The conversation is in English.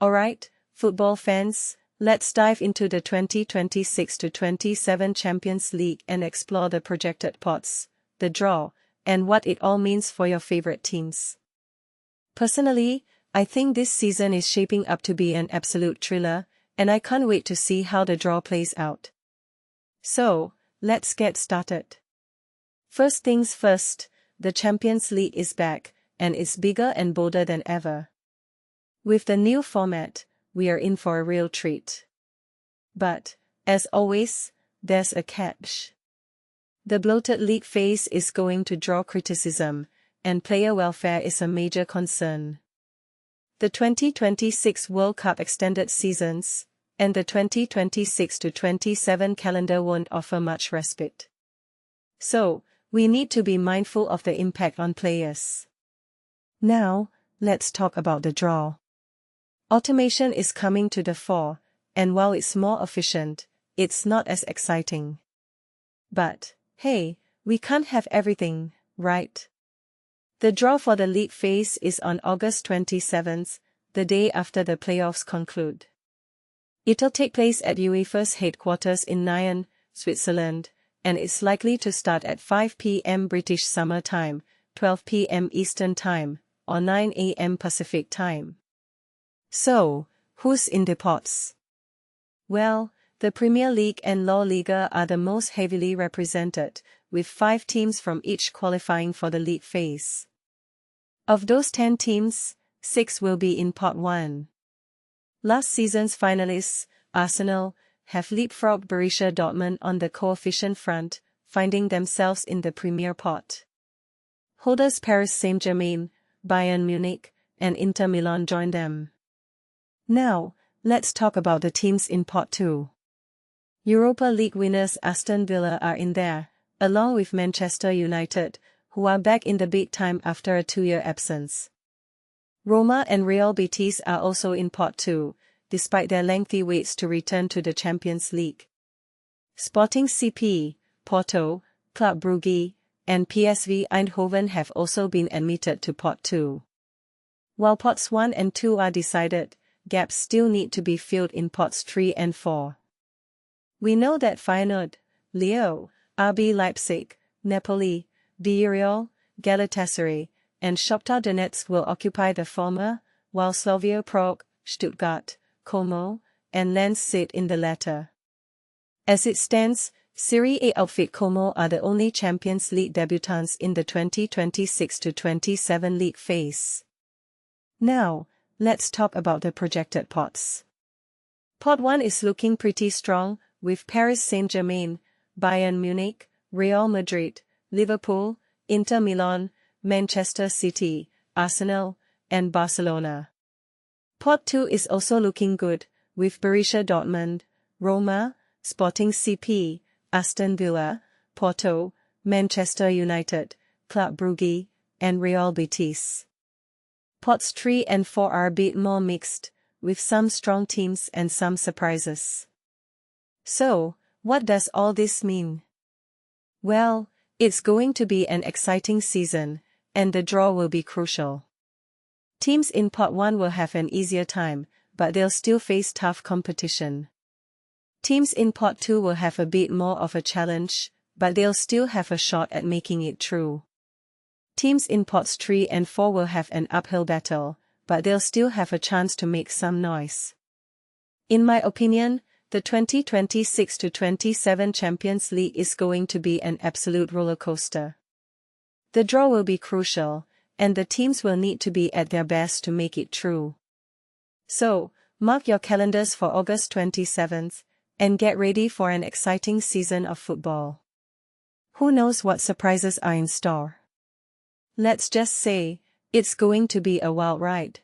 Alright, football fans, let's dive into the 2026-27 Champions League and explore the projected pots, the draw, and what it all means for your favorite teams. Personally, I think this season is shaping up to be an absolute thriller, and I can't wait to see how the draw plays out. So, let's get started. First things first, the Champions League is back, and it's bigger and bolder than ever. With the new format, we are in for a real treat. But, as always, there's a catch. The bloated league phase is going to draw criticism, and player welfare is a major concern. The 2026 World Cup extended seasons, and the 2026-27 calendar won't offer much respite. So, we need to be mindful of the impact on players. Now, let's talk about the draw. Automation is coming to the fore, and while it's more efficient, it's not as exciting. But, hey, we can't have everything, right? The draw for the league phase is on August 27th, the day after the playoffs conclude. It'll take place at UEFA's headquarters in Nyon, Switzerland, and it's likely to start at 5 p.m. British Summer Time, 12 p.m. Eastern Time, or 9 a.m. Pacific Time. So, who's in the pots? Well, the Premier League and La Liga are the most heavily represented, with 5 teams from each qualifying for the league phase. Of those 10 teams, 6 will be in Pot 1. Last season's finalists, Arsenal, have leapfrogged Borussia Dortmund on the coefficient front, finding themselves in the Premier Pot. Holders Paris Saint-Germain, Bayern Munich, and Inter Milan join them. Now, let's talk about the teams in Pot 2. Europa League winners Aston Villa are in there, along with Manchester United, who are back in the big time after a 2-year absence. Roma and Real Betis are also in Pot 2, despite their lengthy waits to return to the Champions League. Sporting CP, Porto, Club Brugge, and PSV Eindhoven have also been admitted to Pot 2. While Pots 1 and 2 are decided, gaps still need to be filled in Pots 3 and 4. We know that Feyenoord, Lille, RB Leipzig, Napoli, Villarreal, Galatasaray, and Shakhtar Donetsk will occupy the former, while Slavia Prague, Stuttgart, Como, and Lens sit in the latter. As it stands, Serie A outfit Como are the only Champions League debutants in the 2026-27 league phase. Now, let's talk about the projected pots. Pot 1 is looking pretty strong, with Paris Saint-Germain, Bayern Munich, Real Madrid, Liverpool, Inter Milan, Manchester City, Arsenal, and Barcelona. Pot 2 is also looking good, with Borussia Dortmund, Roma, Sporting CP, Aston Villa, Porto, Manchester United, Club Brugge, and Real Betis. Pots 3 and 4 are a bit more mixed, with some strong teams and some surprises. So, what does all this mean? Well, it's going to be an exciting season, and the draw will be crucial. Teams in Pot 1 will have an easier time, but they'll still face tough competition. Teams in Pot 2 will have a bit more of a challenge, but they'll still have a shot at making it through. Teams in Pots 3 and 4 will have an uphill battle, but they'll still have a chance to make some noise. In my opinion, the 2026-27 Champions League is going to be an absolute roller coaster. The draw will be crucial, and the teams will need to be at their best to make it through. So, mark your calendars for August 27th, and get ready for an exciting season of football. Who knows what surprises are in store? Let's just say, it's going to be a wild ride.